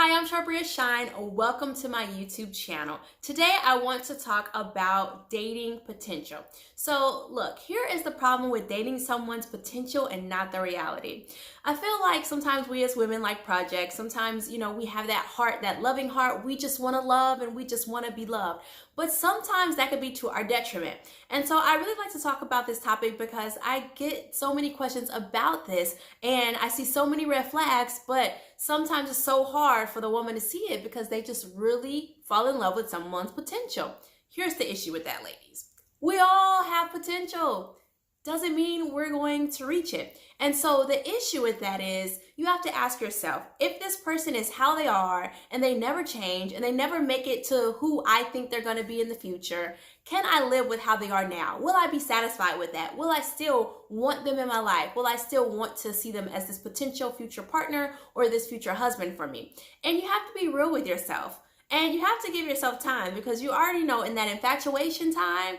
Hi, I'm Charbria Shine. Welcome to my YouTube channel. Today, I want to talk about dating potential. So, look, here is the problem with dating someone's potential and not the reality. I feel like sometimes we as women like projects. Sometimes, we have that heart, that loving heart. We just want to love and we just want to be loved. But sometimes that could be to our detriment. And so I really like to talk about this topic because I get so many questions about this and I see so many red flags, but sometimes it's so hard for the woman to see it because they just really fall in love with someone's potential. Here's the issue with that, ladies. We all have potential. Doesn't mean we're going to reach it. And so the issue with that is you have to ask yourself, if this person is how they are and they never change and they never make it to who I think they're going to be in the future, can I live with how they are now? Will I be satisfied with that? Will I still want them in my life? Will I still want to see them as this potential future partner or this future husband for me? And you have to be real with yourself. And you have to give yourself time because you already know in that infatuation time,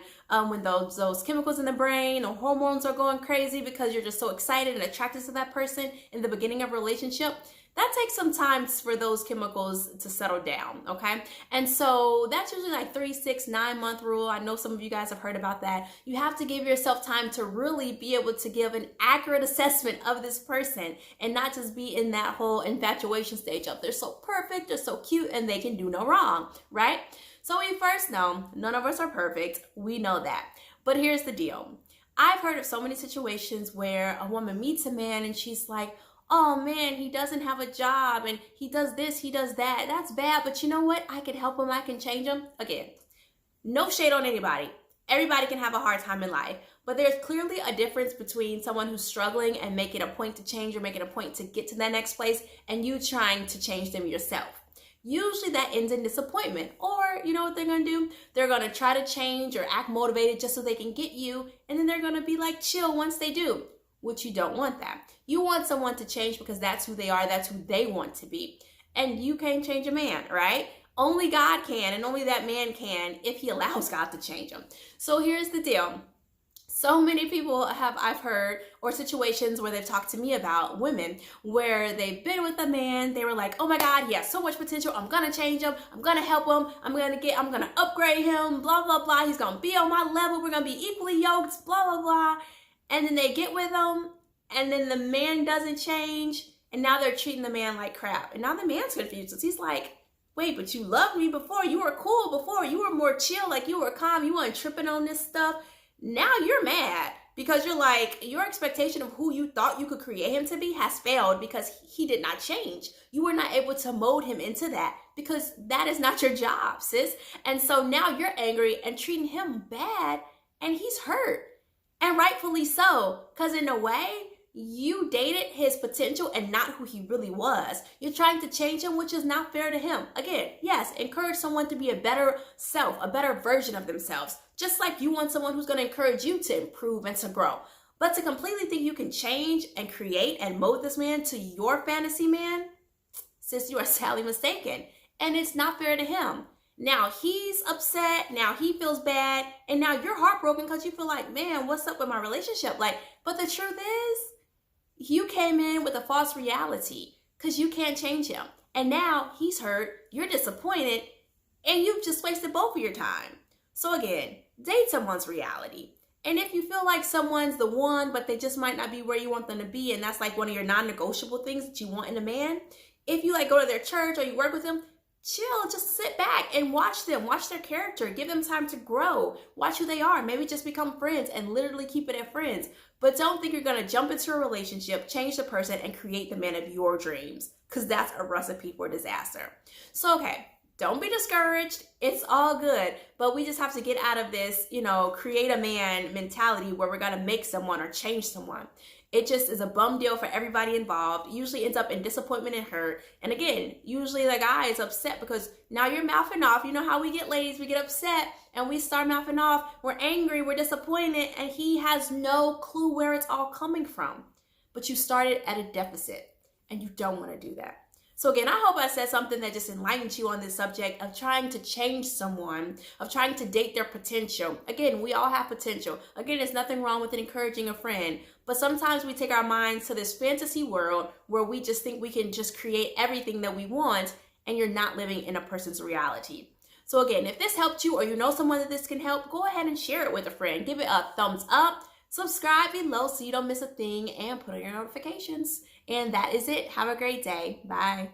when those chemicals in the brain or hormones are going crazy because you're just so excited and attracted to that person in the beginning of a relationship, that takes some time for those chemicals to settle down, okay? And so that's usually like 3, 6, 9-month rule. I know some of you guys have heard about that. You have to give yourself time to really be able to give an accurate assessment of this person and not just be in that whole infatuation stage of they're so perfect, they're so cute, and they can do no wrong, right? So we first know none of us are perfect. We know that. But here's the deal. I've heard of so many situations where a woman meets a man and she's like, oh man, he doesn't have a job and he does this, he does that. That's bad, but you know what? I can help him, I can change him. Again, no shade on anybody. Everybody can have a hard time in life, but there's clearly a difference between someone who's struggling and making a point to change or making a point to get to that next place and you trying to change them yourself. Usually that ends in disappointment, or you know what they're gonna do? They're gonna try to change or act motivated just so they can get you, and then they're gonna be like chill once they do. Which you don't want that. You want someone to change because that's who they are, that's who they want to be. And you can't change a man, right? Only God can, and only that man can if he allows God to change him. So here's the deal. So many people I've heard, or situations where they've talked to me about women where they've been with a man, they were like, oh my God, he has so much potential, I'm gonna change him, I'm gonna help him, I'm gonna upgrade him, blah, blah, blah, he's gonna be on my level, we're gonna be equally yoked, blah, blah, blah. And then they get with him, and then the man doesn't change, and now they're treating the man like crap. And now the man's confused because he's like, wait, but you loved me before, you were cool before, you were more chill, like you were calm, you weren't tripping on this stuff. Now you're mad because you're like, your expectation of who you thought you could create him to be has failed because he did not change. You were not able to mold him into that because that is not your job, sis. And so now you're angry and treating him bad, and he's hurt. And rightfully so, because in a way, you dated his potential and not who he really was. You're trying to change him, which is not fair to him. Again, yes, encourage someone to be a better self, a better version of themselves. Just like you want someone who's going to encourage you to improve and to grow. But to completely think you can change and create and mold this man to your fantasy man, sis, you are sadly mistaken. And it's not fair to him. Now he's upset, now he feels bad, and now you're heartbroken because you feel like, man, what's up with my relationship? But the truth is, you came in with a false reality because you can't change him. And now he's hurt, you're disappointed, and you've just wasted both of your time. So again, date someone's reality. And if you feel like someone's the one, but they just might not be where you want them to be, and that's like one of your non-negotiable things that you want in a man, if you go to their church or you work with them, chill, just sit back and watch them, watch their character, give them time to grow, watch who they are, maybe just become friends and literally keep it at friends. But don't think you're gonna jump into a relationship, change the person, and create the man of your dreams, because that's a recipe for disaster. So, okay, don't be discouraged, it's all good, but we just have to get out of this, create a man mentality where we're gonna make someone or change someone. It just is a bum deal for everybody involved. Usually ends up in disappointment and hurt. And again, usually the guy is upset because now you're mouthing off. You know how we get ladies, we get upset and we start mouthing off. We're angry, we're disappointed, and he has no clue where it's all coming from. But you started at a deficit and you don't want to do that. So again, I hope I said something that just enlightens you on this subject of trying to change someone, of trying to date their potential. Again, we all have potential. Again, there's nothing wrong with encouraging a friend, but sometimes we take our minds to this fantasy world where we just think we can just create everything that we want, and you're not living in a person's reality. So again, if this helped you or you know someone that this can help, go ahead and share it with a friend. Give it a thumbs up, subscribe below so you don't miss a thing, and put on your notifications. And that is it. Have a great day. Bye.